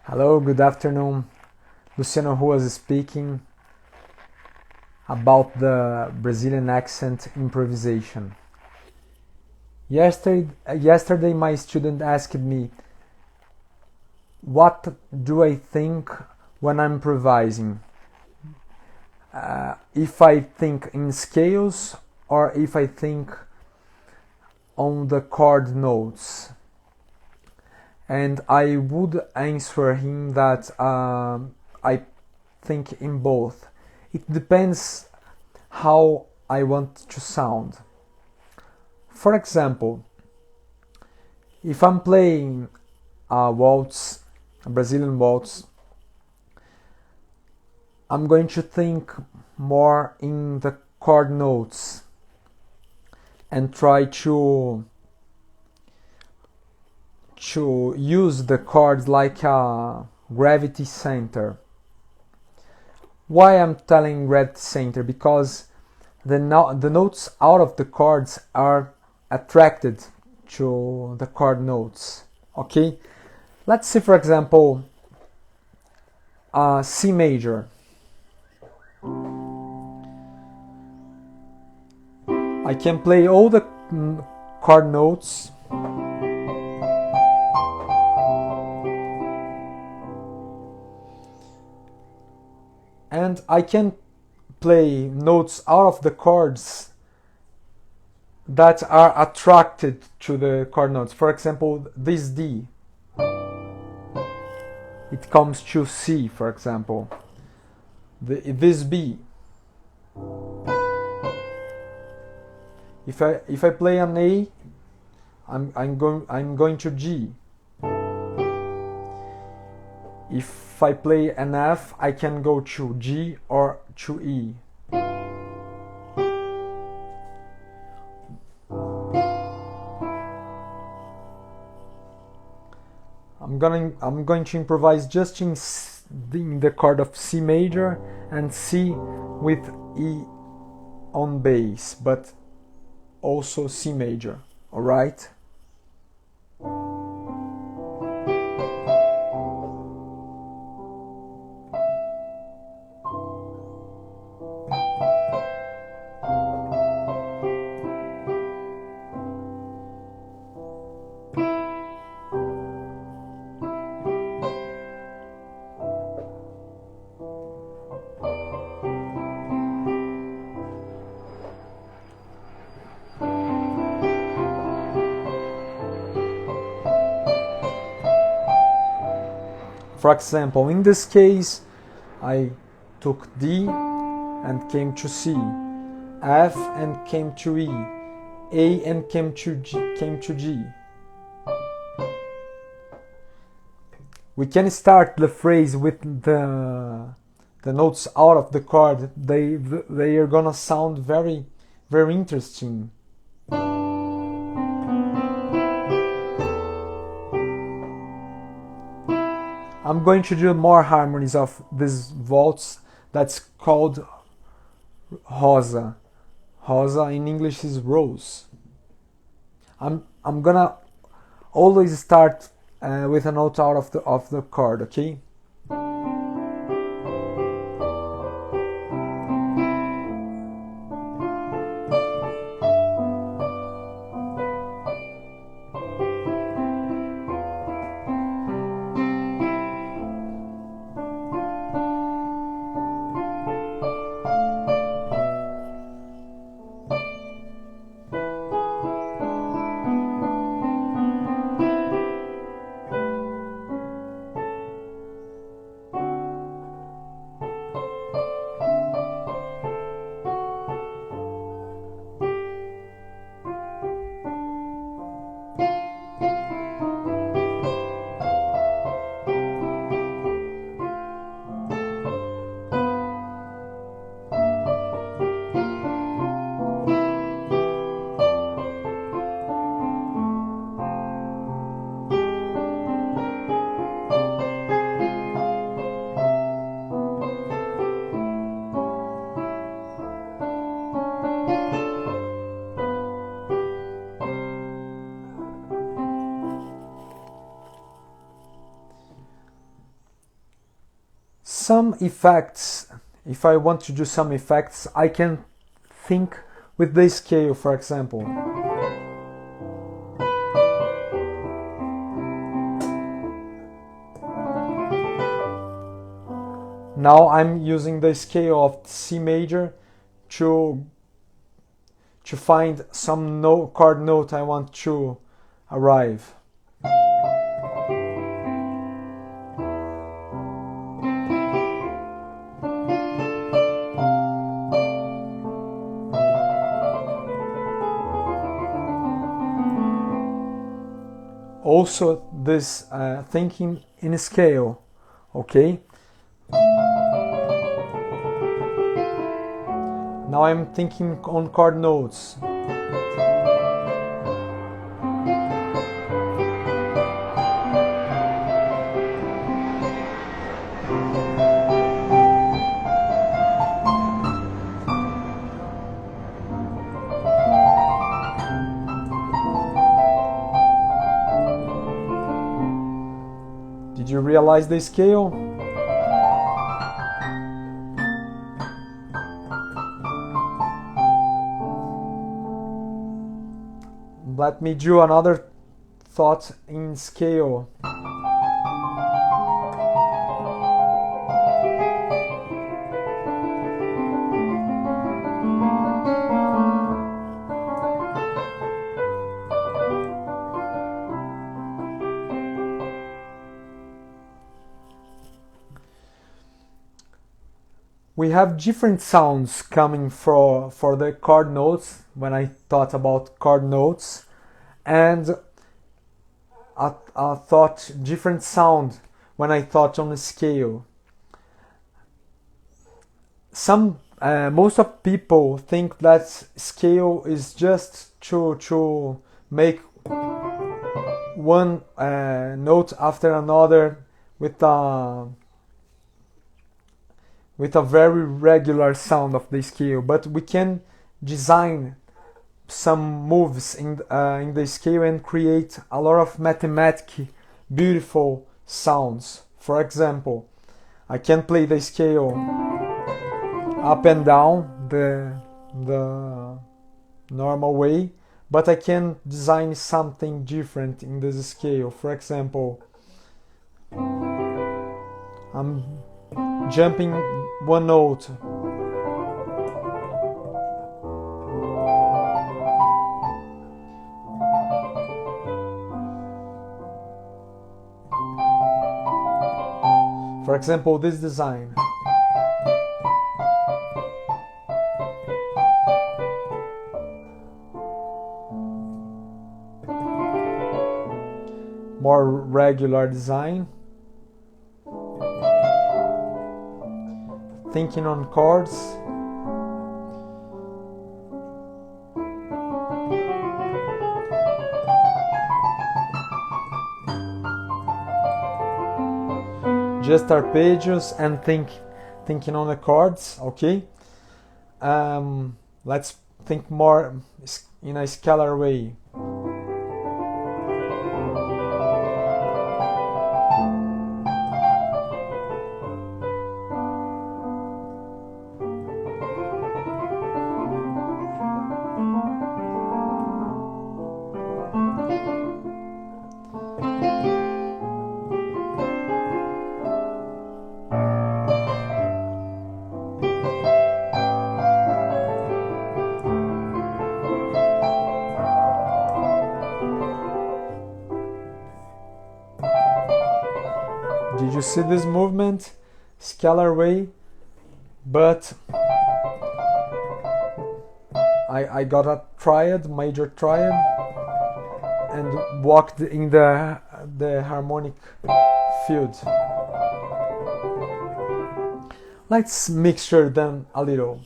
Hello, good afternoon. Luciano Ruas speaking about the Brazilian accent improvisation. Yesterday my student asked me, what do I think when I'm improvising? If I think in scales or if I think on the chord notes. And I would answer him that I think in both. It depends how I want to sound. For example, if I'm playing a waltz, a Brazilian waltz, I'm going to think more in the chord notes and try to use the chords like a gravity center. Why I'm telling gravity center? Because the notes out of the chords are attracted to the chord notes. Okay, let's see, for example, C major. I can play all the chord notes and I can play notes out of the chords that are attracted to the chord notes. For example, this D, it comes to C, for example. This B, if I play an A, I'm going to G. If I play an F, I can go to G or to E. I'm going to improvise just in the chord of C major and C with E on bass, but also C major. All right? For example, in this case, I took D and came to C, F and came to E, A and came to G. We can start the phrase with the notes out of the chord. They are gonna sound very interesting. I'm going to do more harmonies of this waltz that's called Rosa. Rosa in English is rose. I'm gonna always start with a note out of the chord, okay? some effects, if I want to do some effects, I can think with the scale, for example. Now I'm using the scale of C major to find some chord note I want to arrive. Also this thinking in scale, okay? Now I'm thinking on chord notes. Did you realize the scale? Let me do another thought in scale. We have different sounds coming for the chord notes when I thought about chord notes, and I thought different sound when I thought on a scale. Most of people think that scale is just to make one note after another with a very regular sound of the scale, but we can design some moves in the scale and create a lot of mathematic beautiful sounds. For example, I can play the scale up and down the normal way, but I can design something different in this scale. For example, I'm jumping one note. For example, this design. More regular design. Thinking on chords. Just arpeggios and thinking on the chords, okay? Let's think more in a scalar way. Did you see this movement? Scalar way, but I got a triad, major triad, and walked in the harmonic field. Let's mixture them a little.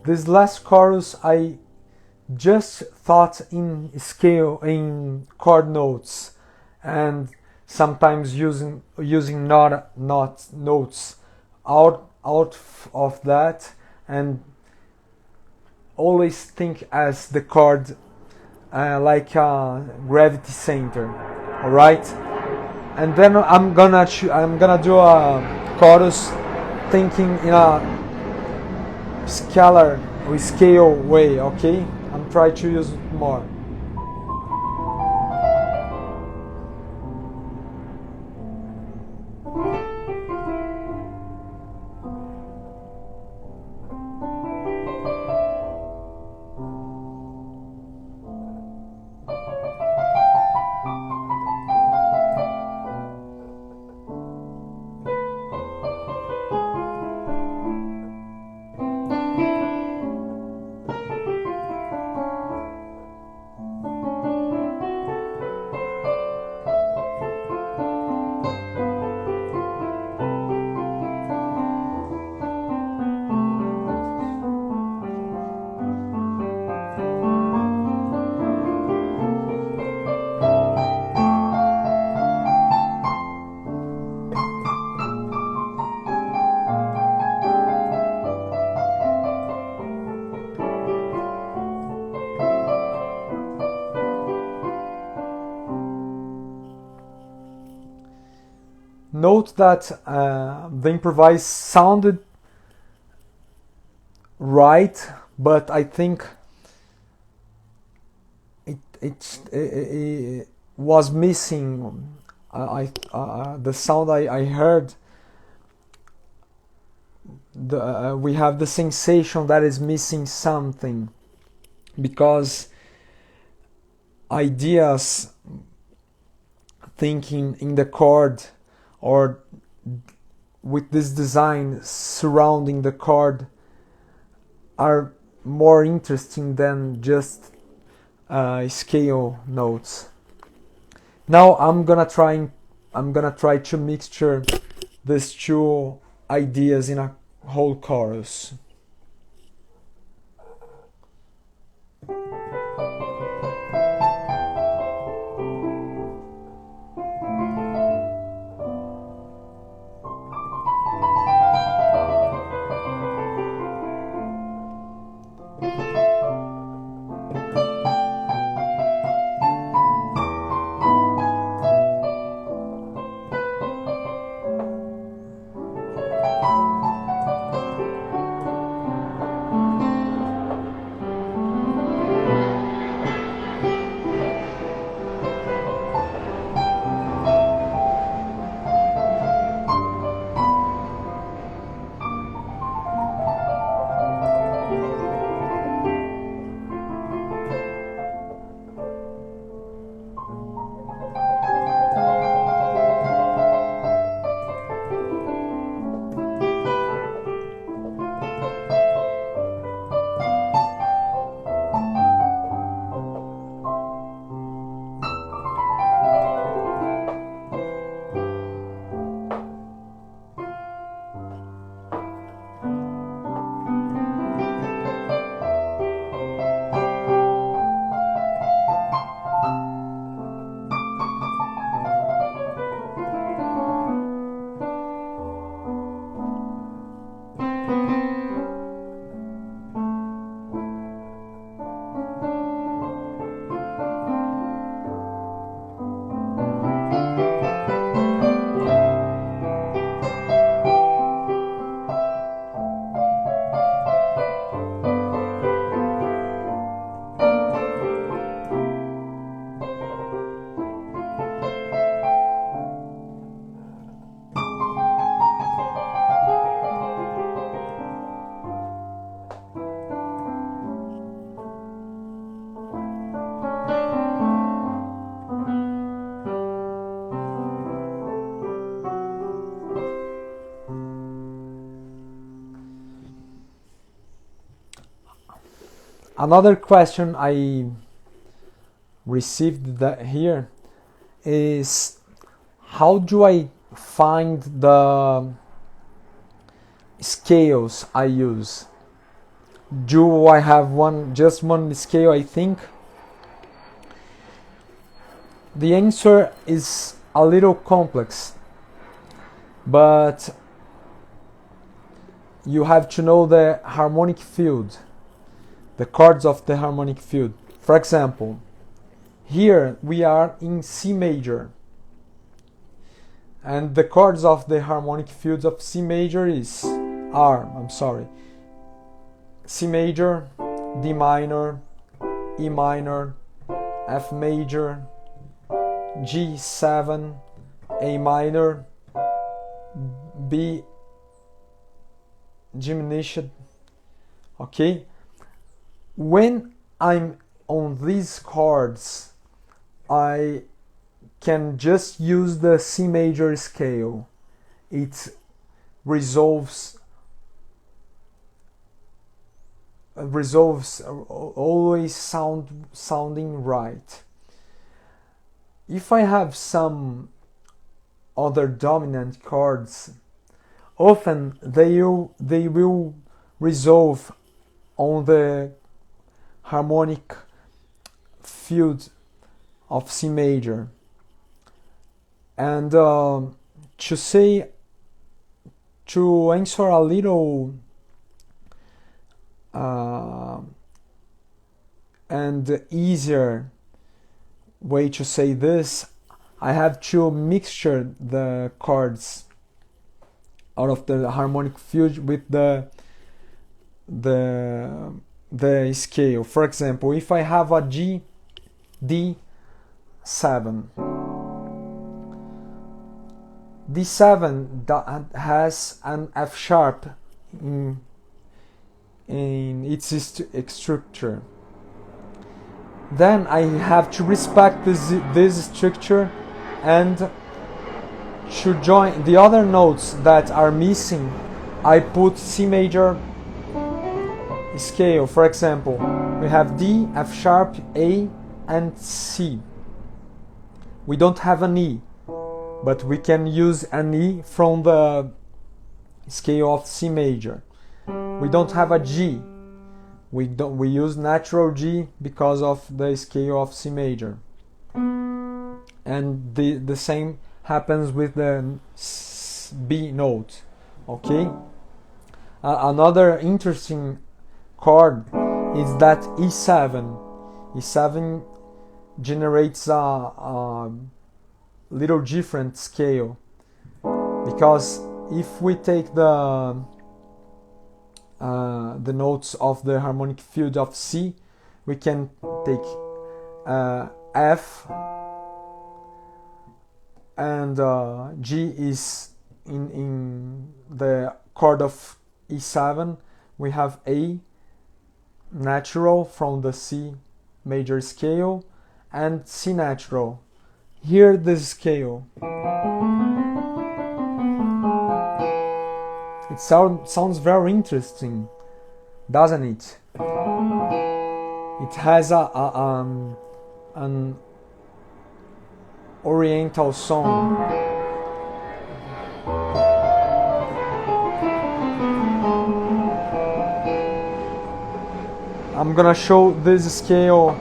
This last chorus I just thought in scale, in chord notes, and sometimes using not notes out of that, and always think as the chord like a gravity center. All right, and then I'm gonna do a chorus thinking in a scalar or scale way. Okay, I'm trying to use it more. Note that the improvise sounded right, but I think it was missing. The sound I heard. We have the sensation that is missing something, because ideas, thinking in the chord, or with this design surrounding the chord, are more interesting than just scale notes. Now I'm gonna try to mixture these two ideas in a whole chorus. Another question I received here is, how do I find the scales I use? do I have just one scale, I think? The answer is a little complex, but you have to know the harmonic field, the chords of the harmonic field. For example, here we are in C major, and the chords of the harmonic fields of C major are C major, D minor, E minor, F major, G7, A minor, B diminished. Okay, when I'm on these chords, I can just use the C major scale. It resolves always sounding right. If I have some other dominant chords, often they will resolve on the harmonic field of C major. And to answer a little and easier way to say this, I have to mixture the chords out of the harmonic field with the scale. For example, if I have a G, D7, D7 has an F sharp in its structure. Then I have to respect this structure and to join the other notes that are missing. I put C major scale. For example, we have D, F sharp, A, and C. We don't have an E, but we can use an E from the scale of C major. We don't have a G. We use natural G because of the scale of C major. And the same happens with the B note. Okay? Another interesting chord is that E7. E7 generates a little different scale, because if we take the notes of the harmonic field of C, we can take F, and G is in the chord of E7. We have A natural from the C major scale and C natural. Hear this scale. It sounds very interesting, doesn't it? It has an oriental song. I'm gonna show this scale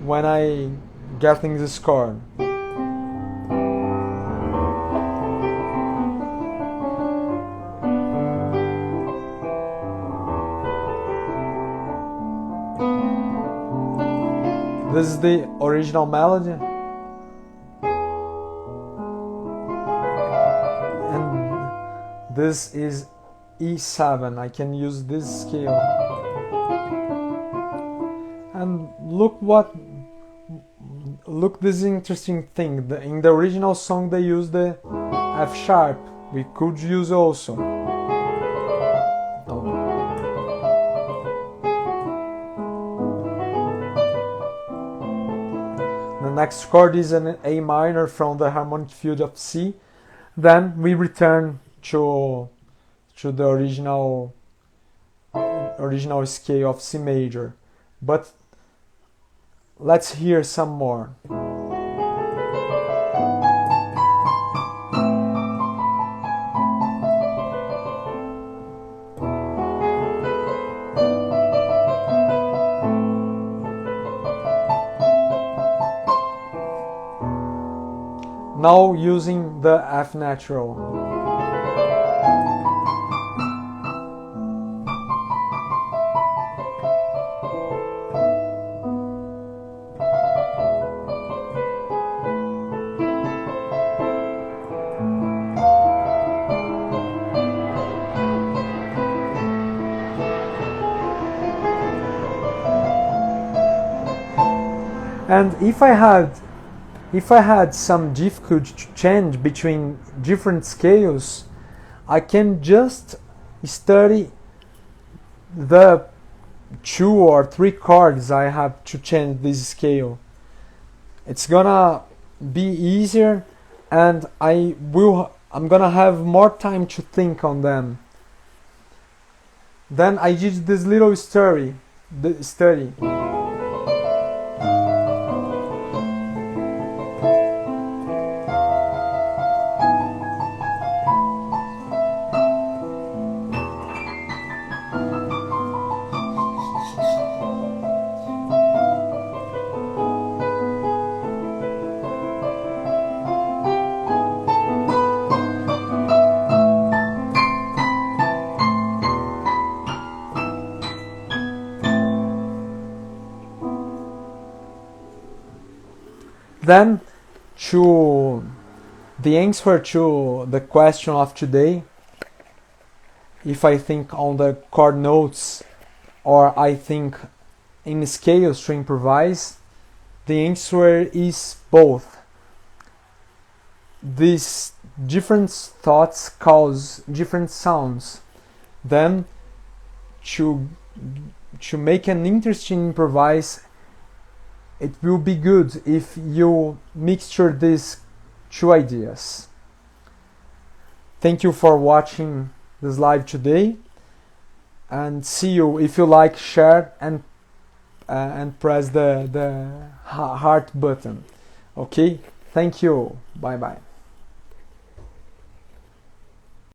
when I getting this chord. This is the original melody, and this is E7. I can use this scale. And look this interesting thing. In the original song they used the F sharp. We could use also. The next chord is an A minor from the harmonic field of C. Then we return to the original scale of C major. But let's hear some more. now using the F natural. And if I had some difficulty to change between different scales, I can just study the 2 or 3 chords I have to change this scale. It's gonna be easier, and I'm gonna have more time to think on them. Then I did this little study. Then, to the answer to the question of today, if I think on the chord notes or I think in scales to improvise, the answer is both. These different thoughts cause different sounds. Then, to make an interesting improvise, it will be good if you mixture these 2 ideas. Thank you for watching this live today, and see you. If you like, share and press the heart button. Okay, thank you. Bye bye.